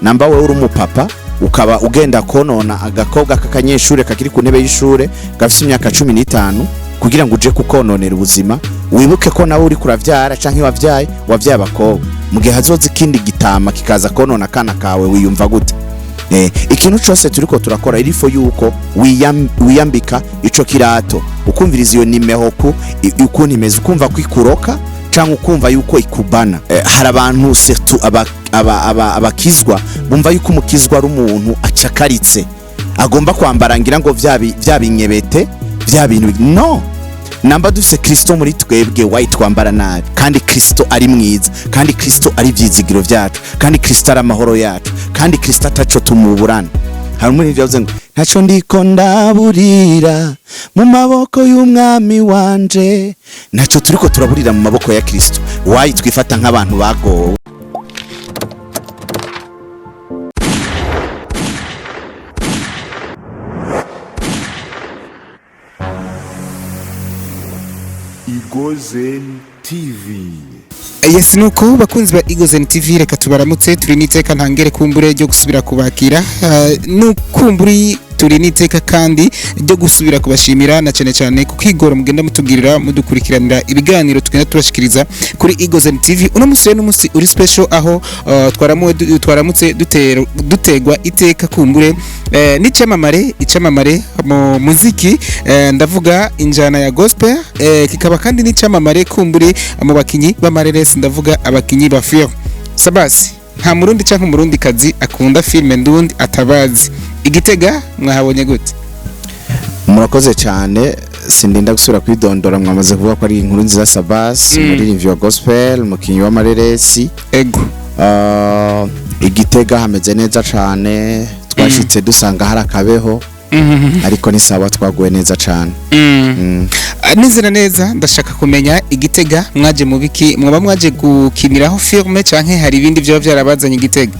namba wewe uri umupapa ukaba ugenda konona agakobwa kakanyeshure kakiri ku ntebe y'ishure gafite imyaka 15 kugira ngo uje kukononera ubuzima, wibuke ko nawe uri kuravyara canke wavyaye abakobwa, mu gihe hazoza ikindi gitama kikaza konona kana kawe wiyumva gute? Ikintu cyose turiko turakora irifo yuko wiyambika ico kirato, ukumviriza iyo nimehoku ukuntu imeze, ukumva kwikuroka canke ukumva yuko ikubana. Hari abantu surtout abakizwa bumva yuko umukizwa ari umuntu acakaritse agomba kwambara ngira ngo vyabinyebete vya bintu. No, namba dufise Kristo muri twebwe wayitwambara nabi, kandi Kristo ari mwiza, kandi Kristo ari vyizigiro vyacu, kandi Kristo ari amahoro yacu, kandi Kristo ataco tumuburana. Hari muri byavuze ngo ntaco ndiko ndaburira mu maboko y'umwami wanje, ntaco turiko turaburira mu maboko ya Kristo. Wayitwifata nk'abantu bagowe. Igozen TV. Yes, nuko bakunzi ba Igozen TV, reka tubaramutse. Turi niteka ntangere kumbure ryo gusubira kubakira, nukumburi turi niteka kandi ryo gusubira kubashimira na cyane kukigora mugenda mutugirira mudukurikiranira ibiganiro tugenda tubashikiriza kuri Igozen TV. Uno musi n'umusi uri special aho twaramutse dutegwa iteka kumbure icamamare mu muziki, ndavuga injana ya gospel, kikaba kandi n'icamamare kumbure mu bakinyi b'amareresi, ndavuga abakinyi ba film. Sabasi nta murundi canke umurundi kazi akunda filme ndundi atabazi. Igitega mwahabonye gute? Murakoze cyane, sindinda gusubira kwidondora, mwamaze kuvuga ko ari inkuru nziza. Sabasi muri wa gospel, mukinyi w'amareresi. Ego. Igitega hameze neza cyane, twashitse dusanga hari akabeho, ariko ni sawa, twaguye neza cyane. Nizera neza, ndashaka kumenya Igitega mwaje mu biki? Mwaba mwaje gukiniraho filme canke hari ibindi byo byarabazanye Igitega?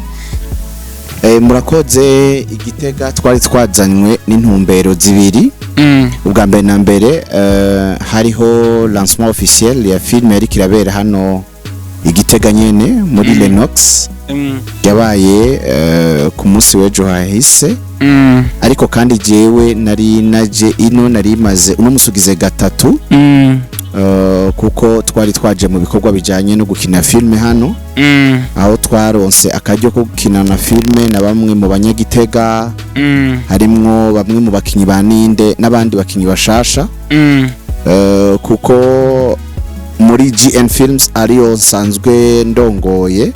Murakoze. Igitega twari twazanywe n'intumbero zibiri. Ubwa mbere na mbere hariho lancement officiel ya film yari kirabera hano Igitega nyene muri Lenox, yabaye ku munsi w'ejo hahise. Ariko kandi jewe nari naje ino, nari maze uno musugize gatatu, kuko twari twaje mu bikorwa bijanye no gukina filme hano, aho twaronse akaryo ko gukina na filme na bamwe mu banyagitega, harimwo bamwe mu bakinyi ba Ninde n'abandi bakinyi bashasha, kuko muri GN Films ariyo nsanzwe ndongoye.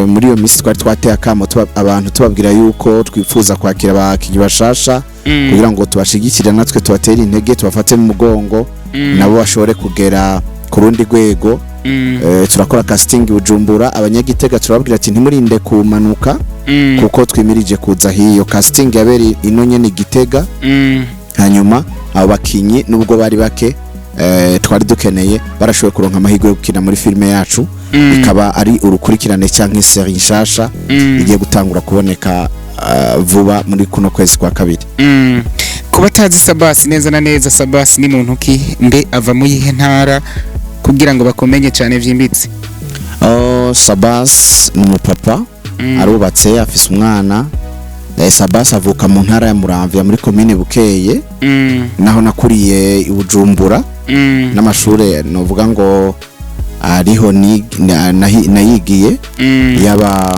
Muri iyo misi twari twateye akamo abantu tubabwira yuko twifuza kwakira abakinyi bashasha kugira ngo tubashigikire, natwe tubatere intege, tubafate mu mugongo, nabo bashobore kugera ku rundi rwego. Turakora casting Bujumbura, abanyagitega turababwira ati ntimurinde kumanuka kuko twimirije kuza hiyo casting yaberi ino nyene Igitega. Hanyuma abo bakinyi nubwo bari bake, twari dukeneye barashoboye kuronka amahirwe yo gukina muri filme yacu. Ikaba ari urukurikirane cyangwa serie nshasha igiye gutangura kuboneka vuba muri kuno kwezi kwa kabiri. Kubatazi Sabasi neza na neza, Sabasi ni muntu ki, mbe ava mu yihe ntara kugira ngo bakomenye cyane vyimbitse? Sabasi ni umupapa, arubatse, afise umwana. Sabasi avuka mu ntara ya Muramvya muri commune Bukeye, naho nakuriye i Bujumbura. N'amashure novuga ngo ariho nayigiye, yaba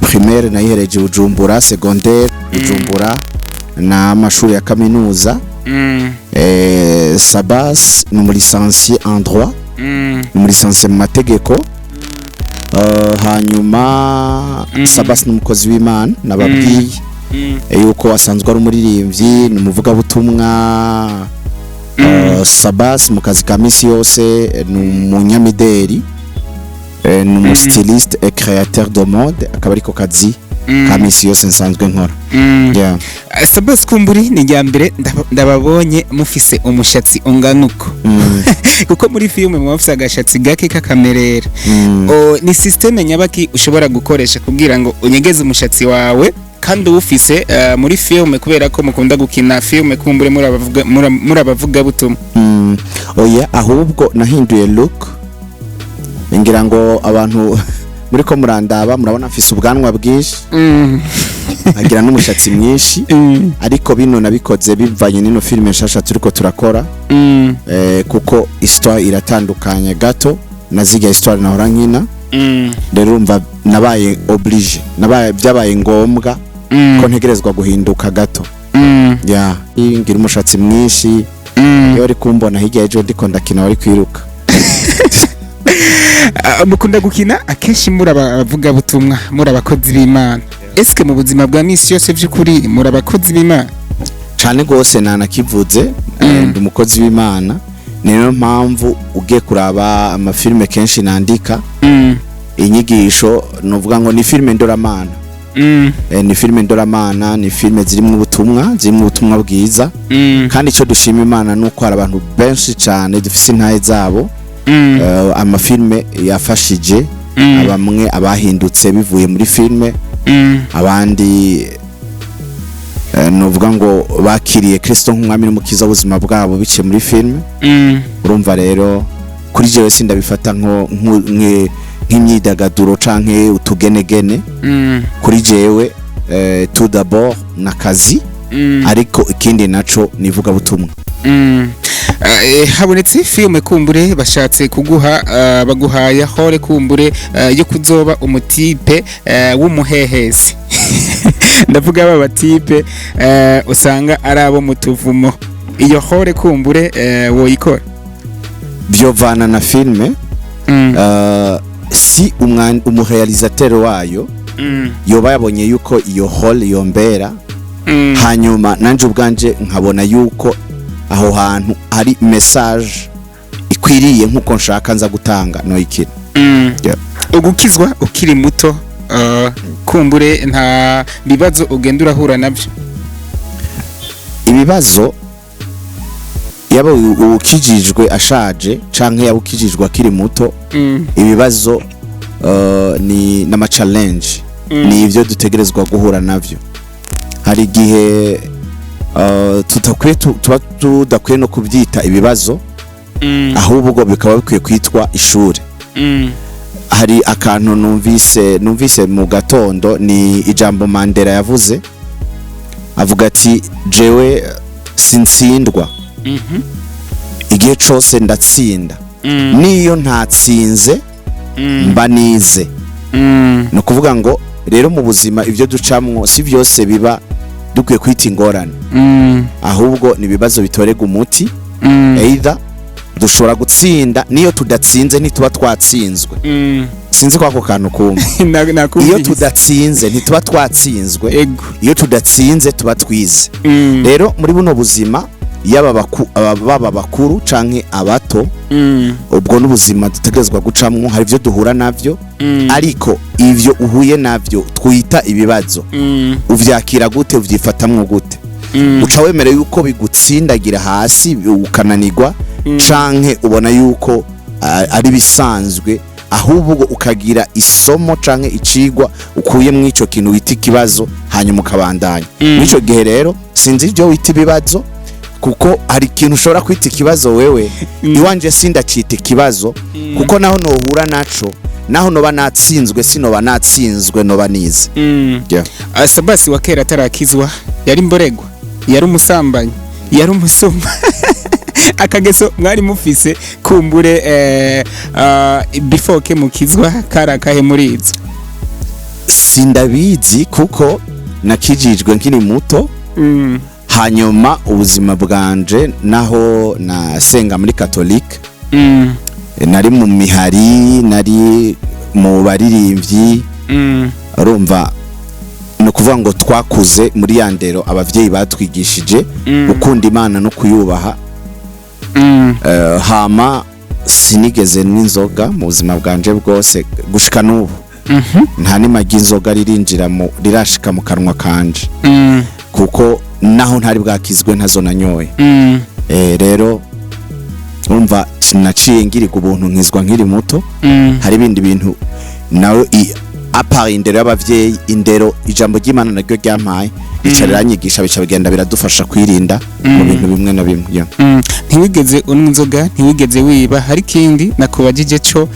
primaire nayihereje Bujumbura, secondaire Bujumbura, na amashuri ya kaminuza. Sabasi ni muri licencié en droit, ni muri licencié mu mategeko. Hanyuma Sabasi ni umukozi w'Imana, nababwiye yuko asanzwe ari umuririmbyi, ni umuvugabutumwa. Sabasi mu kazi ka misi yose ni umunyamideri, ni umustiliste et créateur de mode, akaba ariko kazi ka misi yose nsanzwe nkora. Sabasi kumburi ni njyambere ndababonye mufise umushatsi unganuko, kuko muri filme mwafise agashatsi gake kakamerera. Ni systeme nyabaki ushobora gukoresha kugira ngo unyegeze umushatsi wawe kandi ufise muri filme, kubera ko mukunda gukina filme kumbure muri abavuga butumwa? Oya, ahubwo nahinduye look, ngira ngo abantu muriko murandaba murabona mfise ubwanwa bwinshi agira n'umushatsi mwinshi ariko bino nabikoze bivanye n'ino filime nshasha turiko turakora kuko histoire iratandukanye gato na zirya histoire nahora nkina rero urumva nabaye oblige byabaye ngombwa ko ntegerezwa guhinduka gato ya ngira umushatsi mwinshi iyo uri kumbona hirya ejo ndiko ndakina wari kwiruka mukunda gukina akenshi muri abavuga butumwa muri abakozi b'Imana eske mu buzima bwa misi yose by'ukuri muri abakozi b'Imana cyane gose nanakivuze ndi umukozi w'Imana niyo mpamvu ugiye kuraba amafilme kenshi nandika inyigisho nuvuga ngo ni filme ndoramana ni filme ndoramana ni filme zirimo ubutumwa bwiza kandi icyo dushima Imana nuko hari abantu benshi cyane dufise intahe zabo amafilme yafashije abamwe abahindutse bivuye muri filme abandi nuvuga ngo bakiriye Kristo nk'umwami n'umukiza w'ubuzima bwabo biciye muri filme urumva rero kuri jewe sindabifata nk'imyidagaduro canke utugenegene kuri jewe tout d'abord nakazi ariko ikindi naco nivuga butumwa habonetse filme kumbure bashatse kuguha baguhaya hore kumbure yo kuzoba umutipe w'umuhehezi ndavuga aba batipe usanga ari abo mutuvumo iyo hore kumbure woyikora byovana na filme si umurealisateur wayo yoba yabonye yuko iyo hole yombera hanyuma nanje ubwanje nkabona yuko aho hantu hari message ikwiriye nkuko nshaka nza gutanga no ikira ugukizwa ukiri muto kumbure nta bibazo ugenda urahura nabyo ibibazo yaba ukijijwe ashaje canke yaba ukijijwe akiri muto ibibazo ni nama challenge ni ivyo dutegerezwa guhura navyo hari gihe tudakwiye no kubyita ibibazo ahubwo bikaba bikwiye kwitwa ishuri hari akantu numvise mu gatondo ni ijambo Mandela yavuze avuga ati jewe sinsindwa igihe cyose ndatsinda niyo ntatsinze mba nize no kuvuga ngo rero mu buzima ivyo ducamwo si byose biba dukwiye kwita ingorane ahubwo ni ibibazo bitorega umuti either dushobora gutsinda niyo tudatsinze ntituba twatsinzwe sinzi ko ako kantu kumva iyo tudatsinze ntituba twatsinzwe iyo tudatsinze tuba twize rero muri buno buzima yaba bakuru canke abato ubwo n'ubuzima dutegerezwa gucamwo hari ivyo duhura navyo ariko ivyo uhuye navyo twita ibibazo uvyakira gute uvyifatamwo gute uca wemere yuko bigutsindagira hasi ukananirwa canke ubona yuko ari bisanzwe ahubwo ukagira isomo canke icigwa ukuye mu ico kintu wita ikibazo hanyuma ukabandanya n'ico gihe rero sinzi ivyo wita ibibazo kuko hari ikintu ushobora kwita ikibazo wewe iwanje sindacita ikibazo kuko naho nohura naco naho noba natsinzwe sinoba natsinzwe noba nize Sabasi wa kera atarakizwa yari mboregwa yari umusambanyi yari umusuma akageso mwari mufise kumbure before ke mukizwa karakahe muri ivyo sindabizi kuko nakijijwe nkiri muto hanyuma ubuzima bwanje naho nasenga muri Catholique nari mu mihari nari mu baririmbyi urumva no kuvuga ngo twakuze muri yandero abavyeyi batwigishije ukunda Imana no kuyubaha hama sinigeze n'inzoga mu buzima bwanje bwose gushika n'ubu nta nimagi inzoga rirashika mu kanwa kanje kuko naho ntari bwakizwe ntazo nanyoye rero umva sinaciye ngirika ubuntu nkizwa nkiri muto hari ibindi bintu nawe apara indero y'abavyeyi, indero ijambo ry'Imana naryo ryampaye ica riranyigisha bica bigenda biradufasha kwirinda mu bintu bimwe na bimwe. Yeah. Ntiwigeze unywa inzoga, ntiwigeze wiba, hari ikindi nakubajije cyo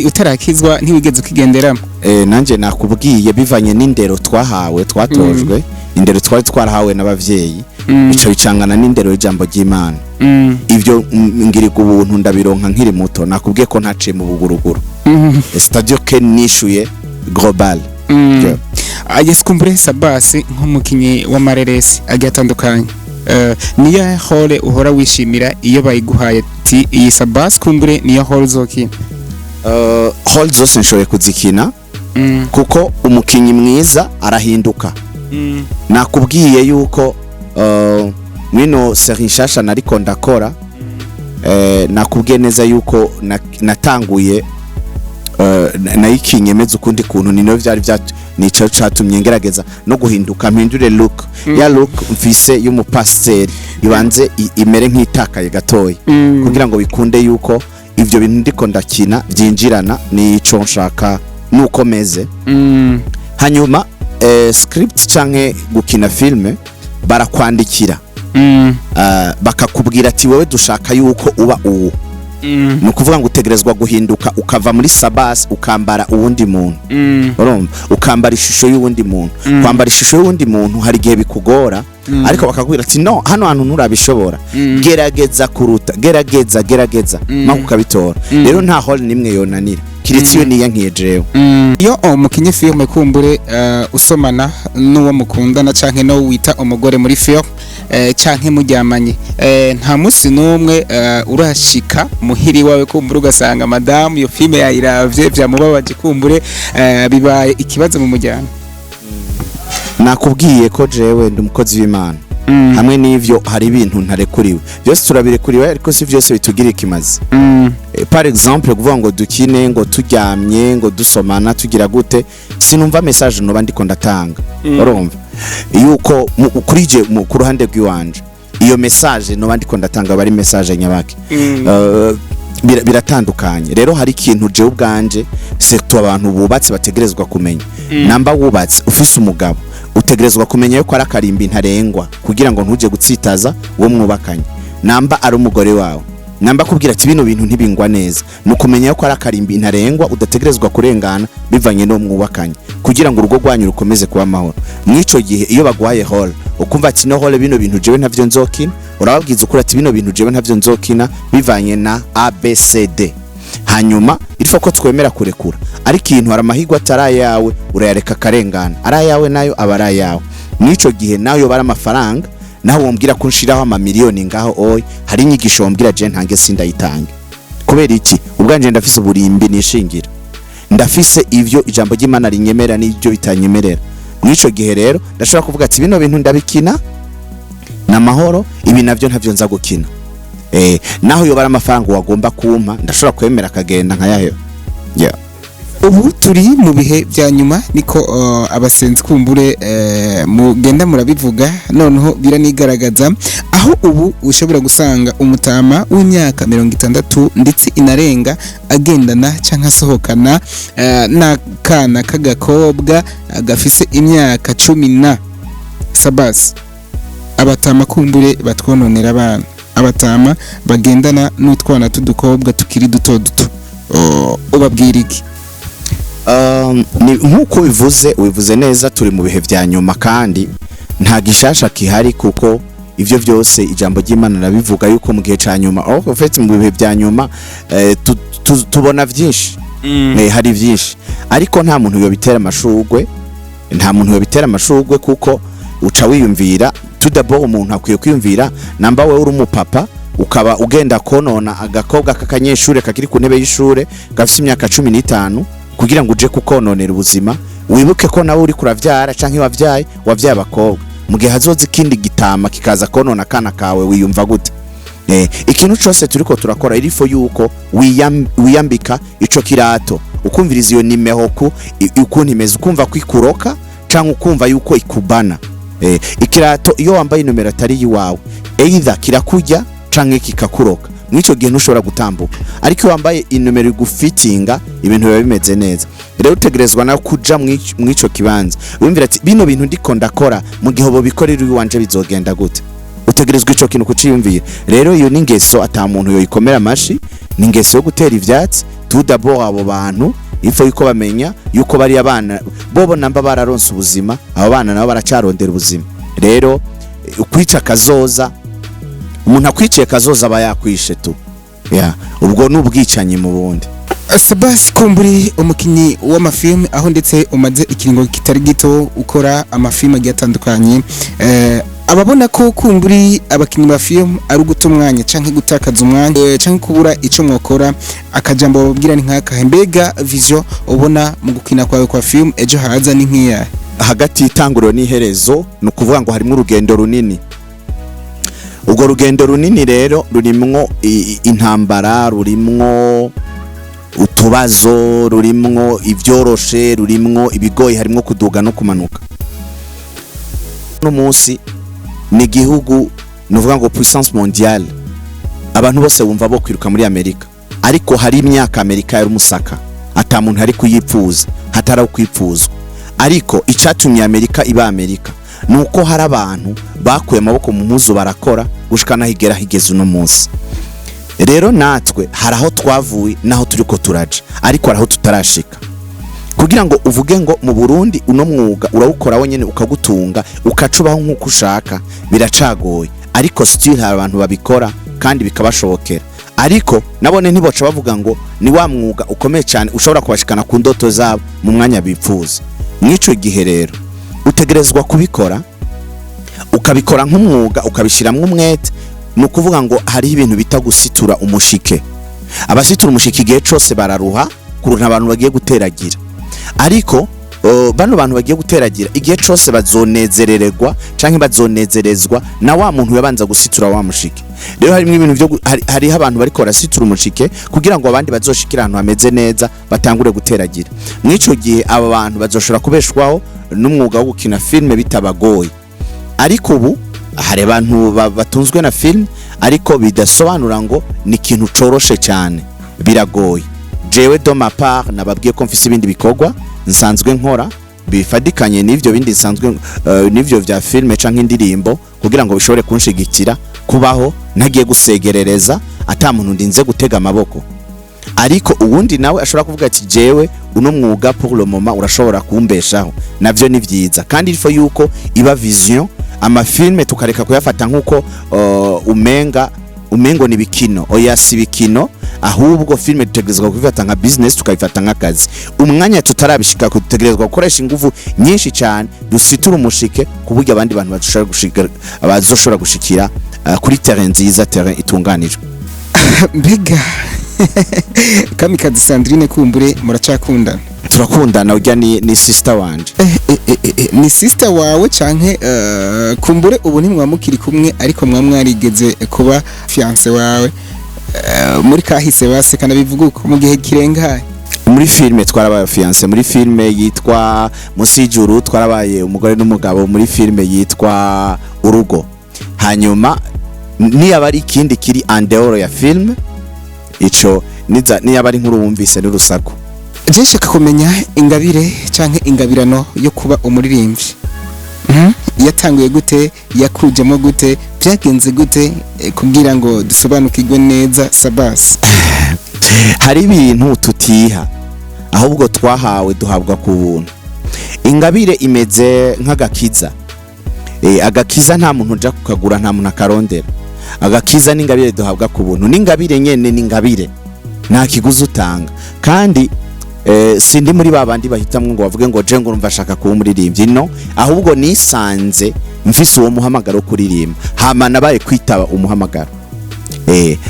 utarakizwa ntiwigeze ukigenderamo? Nanje nakubwiye bivanye n'indero twahawe twatojwe, indero twari twarahawe n'abavyeyi bica bicangana n'indero y'ijambo ry'Imana. Ivyo ngiriga ubuntu ndabironka nkiri muto, nakubwiye ko ntaciye mu buguruguru. C'est-à-dire que nishuye global. Yes, kumbure Sabasi nk'umukinyi w'amareresi agiye atandukanye, niyo hole uhora wishimira iyo bayiguhaye ati iyi Sabasi kumbure niyo hole uzokina? Hole zose nshoboye kuzikina kuko umukinyi mwiza arahinduka. Nakubwiye yuko mwino seri nshasha nariko ndakora, nakubwiye neza yuko natanguye nayikinye meze ukundi kuntu, ni no vyari nico catumye ngerageza no guhinduka mpindure look ya look mfise y'umupasiteri ibanze imere nk'itakaye gatoya kugira ngo bikunde yuko ivyo bintu ndiko ndakina byinjirana nico nshaka nuko meze. Hanyuma script canke gukina filme barakwandikira bakakubwira ati wewe dushaka yuko uba uwo. Nukuvuga ngo utegerezwa guhinduka ukava muri Sabasi ukambara uwundi muntu. Urumva ukambara ishusho y'uwundi muntu. Kwambara ishusho y'uwundi muntu hari gihe bikugora, ariko bakakubwira ati no, hano hantu nturabishobora, gerageza kuruta, gerageza maze ukabitora. Rero nta hole nimwe yonanira kiretse iyo niya nkijewe. Iyo umukinyi filme kumbure usomana n'uwo mukundana canke no wita umugore muri film canke muryamanye, nta musi numwe urashika muhiri wawe kumbure ugasanga madame iyo filme yayiravye vyamubabaje kumbure bibaye ikibazo mu mujyana? Nakubwiye ko jewe ndi umukozi w'Imana, hamwe n'ivyo hari ibintu ntarekuriwe, byose turabirekuriwe ariko si vyose bitugira ikimazi. Par exemple kuvuga ngo dukine, ngo turyamye, ngo dusomana, tugira gute, sinumva message no bandiko ndatanga. Urumva yuko kuri je ku ruhande rw'iwanje iyo message no bandiko ndatanga bari message nyabake. Biratandukanye. Rero hari ikintu je ubwanje sector abantu bubatse bategerezwa kumenya. Namba wubatse ufise umugabo utegerezwa kumenya yuko ari akarimbi ntarengwa kugira ngo ntuje gutsitaza uwo mwubakanye. Namba ari umugore wawe, namba kubwira ati bino bintu ntibingwa neza, nukumenya yuko ari akarimbi ntarengwa udategerezwa kurengana bivanye no mwubakanye kugira ngo urugo rwanyu rukomeze kuba amahoro. Mwico gihe iyo bagwaye hole ukumva ati no hole bino bintu jewe ntavyo nzokina, urababwiza ukuri ati bino bintu jewe ntavyo nzokina bivanye na ABCD. Hanyuma ilifo ko twemera kurekura, ari kintu hari amahigwa atari yawe urayareka karengana, ari yawe nayo aba ari yawe. Mwico gihe nayo bara amafaranga naho wombwira ko nshiraho amamiliyoni ngaho oyi, hari inyigisho wombwira je ntange sindayitange. Kubera iki? Ubwanje ndafise uburimbi nishingira, ndafise ivyo ijambo ry'Imana rinyemera n'ivyo bitanyemerera. Mwico gihe rero ndashobora kuvuga ati bino bintu ndabikina na mahoro, ibi navyo ntavyo nza gukina. Naho yo bara amafaranga wagomba kumpa ndashobora kwemera kagenda nkayayo. Yeah. Ubu turi mu bihe bya nyuma niko abasenzi kumbure mugenda murabivuga, noneho biranigaragaza aho ubu ushobora gusanga umutama w'imyaka 60 ndetse inarenga agendana canka asohokana n'akana k'agakobwa gafise imyaka 10 na Sabasi. Abatama kumbure batwononera abana, abatama bagendana n'utwana tudukobwa tukiri duto ubabwira iki? Nkuko wivuze neza, turi mu bihe vya nyuma kandi nta gishasha kihari kuko ivyo vyose ijambo ry'Imana nabivuga yuko mu gihe ca nyuma aho fete mu bihe vya nyuma tubona vyinshi. Hari vyinshi ariko nta muntu yobitera amashurwe, kuko uca wiyumvira tudabo umuntu akwiye kwiyumvira namba we uri umupapa ukaba ugenda konona agakobwa k'akanyeshure kakiri ku ntebe y'ishure gafise imyaka 15 kugira ngo uje kukononera ubuzima, wibuke ko nawe uri kuravyara canke wavyaye abakobwa, mu gihe hazoza ikindi gitama kikaza konona kana kawe wiyumva gute? Ikintu cyose turiko turakora irifo yuko wiyambika ico kirato, ukumviriza iyo nimehoku ukuntu imeze, ukumva kwikuroka canke ukumva yuko ikubana. Ikirato iyo wambaye numero atari yiwawe either kirakujya canke kikakuroka, mw'ico gihe ntushobora gutambuka, ariko iyo wambaye inomero igufitinga ibintu biba bimeze neza. Rero utegerezwa nawe kuja mw'ico kibanza wumvira ati bino bintu ndiko ndakora mu gihe bo bikorera iwanje bizogenda gute, utegerezwa ico kintu kuciyumvira. Rero iyo ningeso ata muntu yoyikomera amashi, ningeso yo gutera ivyatsi tout d'abord. Abo bantu ifo yuko bamenya yuko bari abana bobo namba bararonse ubuzima, abo bana nabo baracarondera ubuzima. Rero ukwica kazoza, umuntu akwiciye kazoza aba yakwishe tu, ubwo n'ubwicanyi mu bundi. Sabasi Kumburi, umukinyi w'amafilme aho ndetse umaze ikiringo kitari gito ukora amafilme agiye atandukanye, ababona ko Kumburi abakinyi ba film ari guta umwanya canke gutakaza umwanya canke kubura ico mwokora, akajambo babwira ni nkaka, mbega vision ubona mu gukina kwawe kwa film ejo haza ni nkiya? Hagati y'itanguriro n'iherezo ni ukuvuga ngo harimo urugendo runini. Ubwo rugendo runini rero rurimwo intambara, rurimwo utubazo, rurimwo ivyoroshe, rurimwo ibigoyi, harimo kuduga no kumanuka. No munsi ni gihugu nuvuga ngo puissance mondiale, abantu bose bumva bo kwiruka muri Amerika, ariko hari imyaka Amerika yari umusaka ata muntu ari kuyipfuza, hatara kwipfuzwa. Ariko icatumye Amerika iba Amerika nuko hari abantu bakuye amaboko mu mpuzu barakora gushikana higera higeze uno munsi. Rero natwe haraho twavuye naho turiko turaje, ariko haraho tutarashika. Kugira ngo uvuge ngo mu Burundi uno mwuga urawukora wenyene ukagutunga ukacubaho nkuko ushaka biracagoye, ariko still hari abantu babikora kandi bikabashobokera. Ariko nabone ntiboca bavuga ngo ni wa mwuga ukomeye cyane ushobora kubashikana ku ndoto zabo mu mwanya bipfuza. Mwico gihe rero utegerezwa kubikora, ukabikora nk'umwuga, ukabishiramwe umwete. No kuvuga ngo hari ibintu bita gusitura umushike. Abasitura umushike igihe cyose bararuha kurunta abantu bagiye guteragira, ariko bano bantu bagiye guteragira igihe cyose bazonezerererwa canke bazonezerezwa na wa muntu yabanza gusitura wa mushike. Rero harimo ibintu byo hari abantu bari ko rasitura umushike kugira ngo abandi bazoshikira ahantu hameze neza batangure guteragira. Mwico gihe aba bantu bazoshora kubeshwaho n'umwuga wo gukina filme bitabagoye. Ariko ubu hari abantu batunzwe na film, ariko bidasobanura ngo ni ikintu coroshe cyane, biragoye. Jewe do ma part nababwiye ko mfise ibindi bikorwa nsanzwe nkora bifadikanye n'ivyo bindi nsanzwe n'ivyo vya filme canke indirimbo, kugira ngo bishobore kunshigikira kubaho ntagiye gusegerereza ata muntu ndinze gutega amaboko. Ariko uwundi nawe ashobora kuvuga ati jewe uno mwuga pour le moment urashobora kumbeshaho, navyo ni vyiza. Kandi ifo yuko iba vision, amafilme tukareka kuyafata nkuko umengo ni bikino. Oya, si bikino, ahubwo filme dutegerezwa kubifata nka business, tukayifata nk'akazi. Umwanya tutarabishika kutegerezwa gukoresha ingufu nyinshi cyane dusitura umushike kuburyo abandi bantu bazoshobora gushikira kuri terrain nziza, terrain itunganijwe. Mbega Kamikazi Sandrine Kumbure muracakundana? Turakundana, ujya ni sister wanje. Ni sister wawe canke Kumbure ubu ntimwamukiri kumwe ariko mwamwarigeze kuba fiance wawe muri kahise base kana bivuga uko mu gihe kirengaye? Muri filme twarabaye fiance, muri filme yitwa Musijuru twarabaye umugore n'umugabo, muri filme yitwa Urugo. Hanyuma niba ari ikindi kiri andehoro ya filme ico niba ari nkuru wumvise n'urusaku. Je nshaka kumenya ingabire canke ingabirano yo kuba umuririmbyi. Yatanguye gute, yakujemo gute, byagenze gute kugira ngo dusobanukirwe neza Sabasi? Hari ibintu tutiha ahubwo twahawe duhabwa ku buntu. Ingabire imeze nk'agakiza. Agakiza nta muntu uja kukagura, nta muntu akarondera. Agakiza n'ingabire duhabwa ku buntu. N'ingabire nyene n'ingabire nta kiguzi utanga. Kandi sindi muri babandi bahitamwe ngo bavuge ngo je ngo urumva shaka kuba umuririmbyi, no, ahubwo nisanze mfise uwo muhamagaro kuririmba, hama nabaye kwitaba umuhamagaro.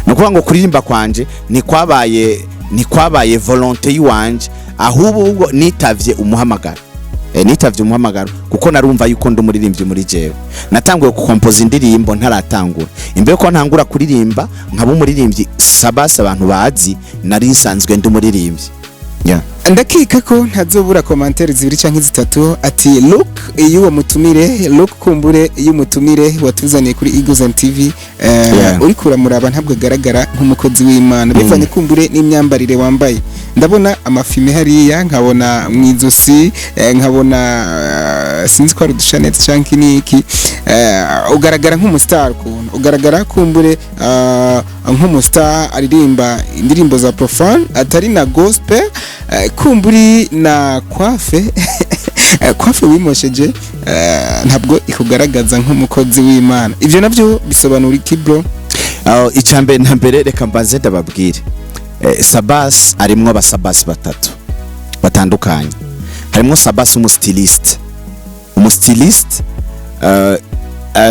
No kuvuga ngo kuririmba kwanje ni kwabaye volonté yiwanje, ahubwo nitavye umuhamagaro. Nitavye umuhamagaro kuko narumva yuko ndi umuririmbyi muri jewe. Natanguye gukompoza indirimbo ntaratangura. Imbere ko ntangura kuririmba nkaba umuririmbyi Sabasi abantu bazi, nari nsanzwe ndi umuririmbyi. yeah. ndakeka ko ntazobura commentaire zibiri canke zitatu ati look y'uwo mutumire look kumbure y'umutumire watuzaniye kuri Eagles TV uri kuramuraba ntabwo agaragara nk'umukozi w'Imana bivanye kumbure n'imyambarire wambaye ndabona amafime hariya nkabona mwizosi nkabona sinzi ko ari dushanetse canke niki ugaragara nk'umustar kuntu ugaragara kumbure nk'umustar aririmba indirimbo za profane atari na gospel kumburi na kwafe wimosheje ntabwo ikugaragaza nk'umukozi w'Imana ivyo navyo bisobanura iki bro? Icambe na mbere reka mbaze ndababwire Sabas arimwo abasabasi batatu batandukanye. Harimo Sabas umustiliste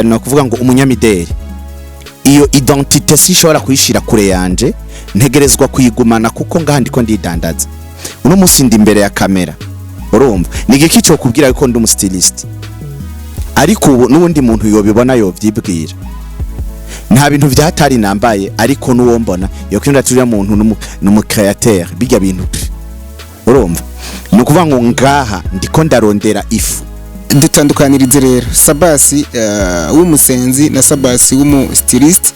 no kuvuga ngo umunyamideli. Iyo identité sishobora kuyishira kure yanje ntegerezwa kuyigumana kuko ngahandi ko ndidandaza. Uno musi ndi imbere ya kamera urumva nigiki cyo kubwira yuko ndi umustiliste ariko ubu nubundi muntu yobibona yovyibwira nta bintu vyatari nambaye ariko nuwo mbona yo kwinda turi muntu numu créateur bijya bintu urumva ni kuvuga ngo ngaha ndiko ndarondera ifu dutandukanirize rero Sabasi w'umusenzi na Sabasi w'umustiliste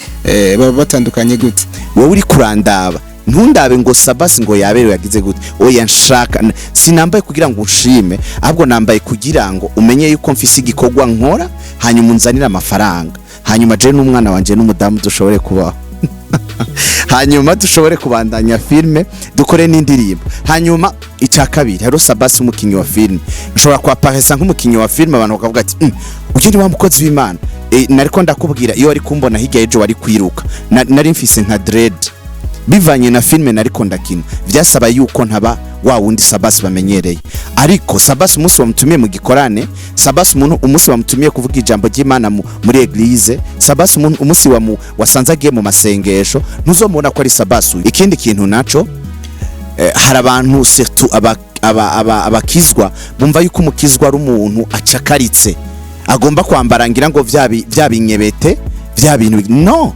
baba batandukanye gute wowe uri kurandaba ntundabe ngo Sabasi ngo yaberewe yagize gute oya nshaka sinambaye kugira ngo ushime ahubwo nambaye kugira ngo umenye yuko mfise igikorwa nkora hanyuma unzanira amafaranga hanyuma je n'umwana wanje n'umudamu dushobore kubaho hanyuma dushobore kubandanya filme dukore n'indirimbo hanyuma icya kabiri haro Sabasi umukinyi wa filme ushobora kwaparesa nk'umukinyi wa filme abantu bakavuga ati uje ni wa mukozi w'Imana nariko ndakubwira iyo ari kumbona hirya ejo wari kwiruka nari mfise nka dread bivanye na filme nariko ndakina vyasaba yuko ntaba wa wundi Sabasi bamenyereye ariko Sabasi umunsi wamutumiye mu gikorane Sabasi umunsi wamutumiye kuvuga ijambo ry'Imana muri eglise Sabasi umunsi wasanze agiye mu masengesho ntuzomubona ko ari Sabasi. Ikindi kintu naco hari abantu surtout abakizwa bumva yuko umukizwa ari umuntu acakaritse agomba kwambara ngira ngo vyabinyebete vya bintu no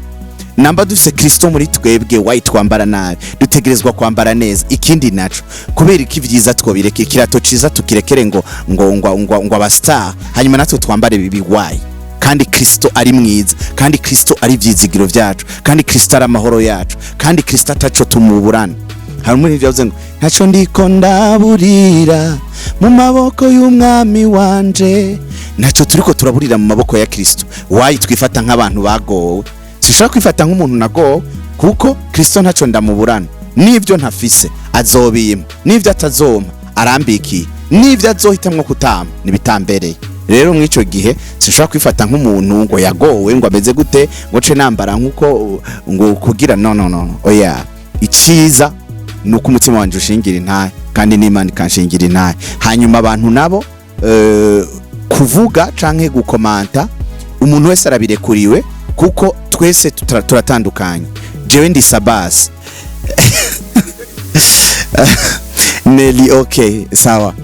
namba dufise Kristo muri twebwe white twambara nabi dutegerezwa kwambara neza. Ikindi naco kubera iki vyiza twobireke kirato ciza tukirekere ngo abastar hanyuma natwe twambare bibi why kandi Kristo ari mwiza kandi Kristo ari vyizigiro vyacu kandi Kristo ari amahoro yacu kandi Kristo ataco tumuburana. Harimo ivyavuze ngo ntaco ndiko ndaburira mu maboko y'umwami wanje ntaco turiko turaburira mu maboko ya Kristo why twifata nk'abantu bagowe sishaka kwifata nk'umuntu nago kuko Kristo ntaco ndamuburana nivyo ntafise azobima nivyo atazoma arambiki nivyo azohitamwe kutama nibitambereye. Rero mwico gihe sishaka kwifata nk'umuntu ngo yagowe ngo ameze gute ngo ce nambara nkuko ngo kugira no oya iciza nuko umutima wanje ushingira intahe kandi n'Imana ikanshingira intahe hanyuma abantu nabo kuvuga canke gukomanta umuntu wese arabirekuriwe kuko twese turatandukanye. Jewe ndi Sabasi Nelly okay sawa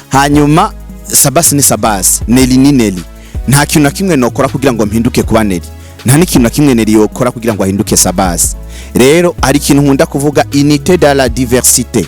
hanyuma Sabasi ni Sabasi Nelly ni Nelly nta kintu na kimwe nokora kugira ngo mpinduke kuba Nelly nta n'ikintu na kimwe Nelly yokora kugira ngo ahinduke Sabasi. Rero ari ikintu nkunda kuvuga unité dans la diversité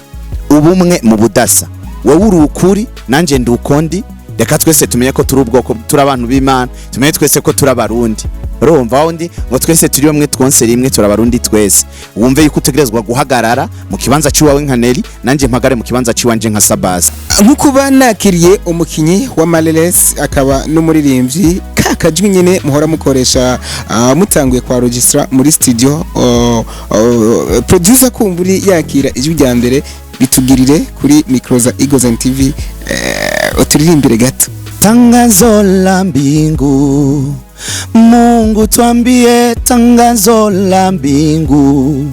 ubumwe mu budasa wowe uri ukuri nanje ndi ukondi reka twese tumenye ko turi ubwoko turi abantu b'Imana tumenye twese ko turi abarundi urumva wundi ngo twese turi bamwe twonse rimwe turi abarundi twese wumve yuko utegerezwa guhagarara mu kibanza ciwawe nka Nelly nanje mpagare mu kibanza ciwanje nka Sabasi. Nkukuba nakiriye umukinyi wa Maleles akaba n'umuririmbyi kakajwi nyene muhora mukoresha mutanguye kwa registra muri studio producer kumburi yakira ijwi rya mbere bitugirire kuri micro za Eagles TV uturirimbire gato. Tangazo la mbingu Mungu tuambie tangazo la mbingu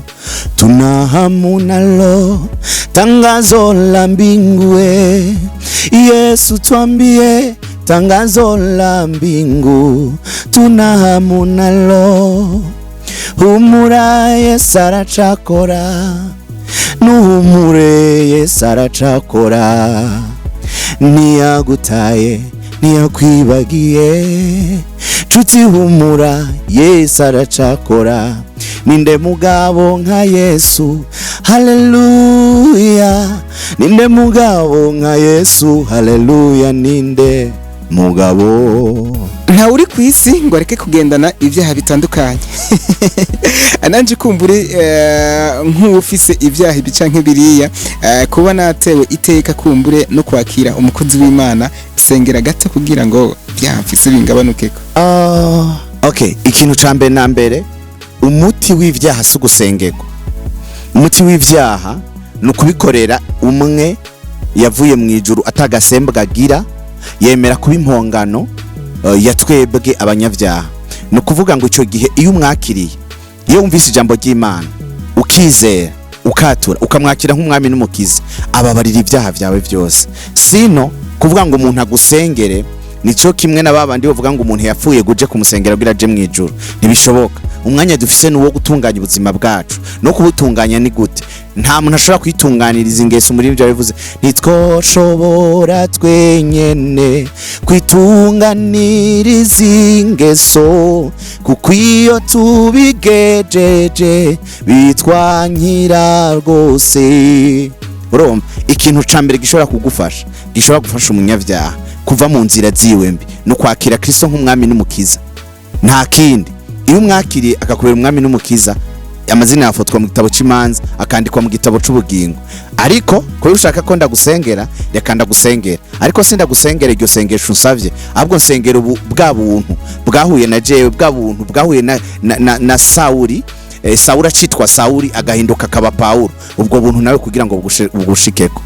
tuna hamu nalo tangazo la mbingu Yesu tuambie tangazo la mbingu tuna hamu nalo humura Yesu aracakora nuhumure Yesu aracakora ntiyagutaye ntiyakwibagiye nshuti humura Yesu aracakora ninde mugabo nka Yesu haleluya haleluya, ninde mugabo nka Yesu, haleluya, ninde mugabo. nta uri ku isi ngo areke kugendana ibyaha bitandukanye. Ananje kumbure nk'ufise ibyaha ibica nk'ibiriya, kuba natewe iteka kumbure no kwakira umukozi w'Imana, sengera gato kugira ngo byamfise bingabanukeko. Okay, ikintu cambe na mbere, umuti w'ivyaha si gusengerwa. Umuti w'ivyaha nukubikorera umwe yavuye mu ijuru atagasembwa agira, yemera kuba impongano ya twebwe abanyavyaha. Nukuvuga ngo ico gihe iyo umwakiriye, iyo wumvise ijambo ry'Imana, ukizera, ukatura, ukamwakira nk'umwami n'umukiza, ababarira ibyaha vyawe byose. Sino kuvuga ngo umuntu agusengere, nico kimwe na babandi bavuga ngo umuntu yapfuye guje kumusengera kugira aje mu ijuru. Ntibishoboka. Umwanya dufise nuwo gutunganya ubuzima bwacu. No kubutunganya ni gute? Nta muntu ashobora kwitunganiriza ingeso muri byo bivuze, ntitwoshobora twenyene kwitunganiriza ingeso, kuko iyo tubigejeje bitwankira rwose. Urumva, ikintu cambere gishobora kugufasha, gishobora gufasha umunyavyaha kuva mu nzira ziwe mbi, no kwakira Kristo nk'umwami n'umukiza. Nta kindi. Iyo umwakiriye akakubera umwami n'umukiza, amazina yafatwa mu gitabo cy'imanza, akandikwa mu gitabo cy'ubugingo. Ariko ko ushaka ko ndagusengera, reka ndagusengera. Ariko sinda gusengera iryo sengesho unsavye, ahubwo nsengera bwa buntu bwahuye na jewe, bwa buntu bwahuye na Sauli. Sauli acitwa Sauli agahinduka akaba Paulo. Ubwo buntu nawe kugira ngo bugushikeko.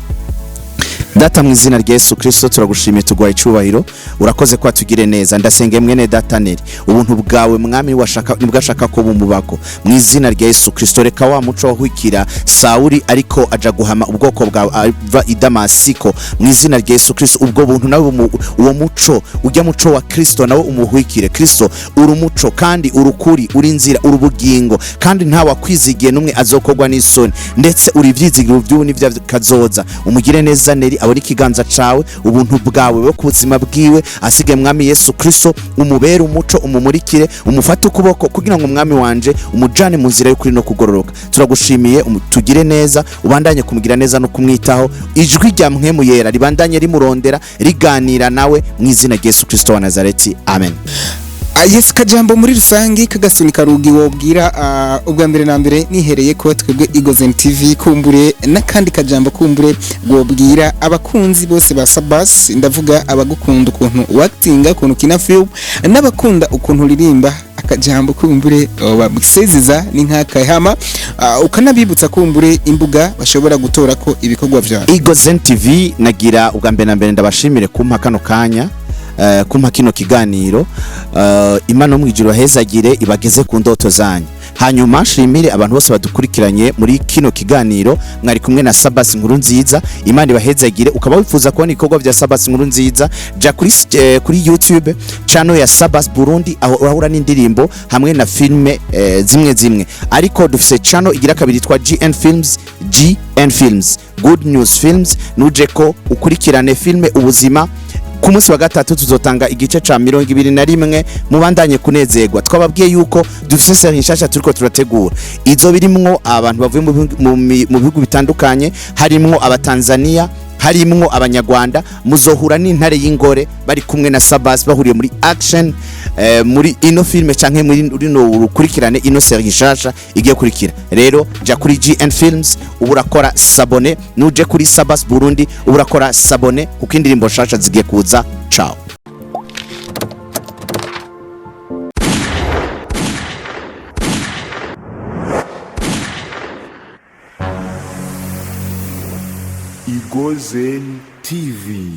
Data mu izina rya Yesu Kristo turagushimiye, tugwaye icubahiro, urakoze kwa tugire neza. Ndasenge mwene Data Neri, ubuntu bwawe mwami nibwo ashaka ko bumubako mu izina rya Yesu Kristo. Reka wa muco wahwikira Sauli ariko aja guhama ubwoko bwawe ava i Damasiko, mu izina rya Yesu Kristo. Ubwo buntu nawe uwo muco ujya muco wa Kristo nawe umuhwikire. Kristo uri umuco kandi urukuri, uri inzira, uri ubugingo, kandi nta wakwizigiye numwe azokogwa n'isoni, ndetse uri ivyizigiro by'ubu n'ivya kazoza. Umugire neza Neri, abone ikiganza cawe, ubuntu bwawe bwo kubuzima bwiwe, asige mwami Yesu Kristo, umubere umuco, umumurikire, umufate ukuboko kugira ngo mwami wanje umujane mu nzira y'ukuri no kugororoka. Turagushimiye, tugire neza, ubandanye kumugira neza no kumwitaho. Ijwi rya Mpwemu Yera ribandanye rimurondera, riganira nawe mu izina rya Yesu Kristo wa Nazareti, amen. Yes, kajambo muri rusangi kagasunika rugi wobwira ubwa mbere na mbere nihereye ko twebwe Igozen TV kumbure nakandi kajambo kumbure wobwira abakunzi bose ba Sabas, ndavuga abagukunda ukuntu watinga ukuntu kina film n'abakunda ukuntu ririmba, akajambo kumbure babwiseziza ni nk'akahama, ukanabibutsa kumbure imbuga bashobora gutora ko ibikorwa vya Igozen TV. Nagira ubwa mbere na mbere ndabashimire kumpa kano kanya, kumpa kino kiganiro. Imana mu ijuru hezagire, ibageze ku ndoto zanyu. Hanyuma shimire abantu bose badukurikiranye muri kino kiganiro, mwari kumwe na Sabas Nkuru Nziza. Imana ibahezagire. Ukaba wifuza kubona ibikorwa vya Sabas Nkuru Nziza, ja kuri YouTube channel ya Sabas Burundi, aho urahura n'indirimbo hamwe na filme zimwe. Ariko dufise channel igira kabiri twa GN Films, Good News Films. Nuje ko ukurikirane filme ubuzima. Ku munsi wa gatatu tuzotanga igice ca 21, mubandanye kunezerwa. Twababwiye yuko dufise serie nshasha turiko turategura, izo birimwo abantu bavuye mu bihugu bitandukanye, harimwo abatanzania, harimwo abanyarwanda. Muzohura n'intare y'ingore bari kumwe na Sabas, bahuriye muri action muri ino filme canke muri rino urukurikirane ino serie nshasha igiye kurikira. Rero ja kuri GN Films uburakora sabone, nuje kuri Sabas Burundi uburakora sabone, kuko indirimbo nshasha zigiye kuza. Ciao. Igozen TV.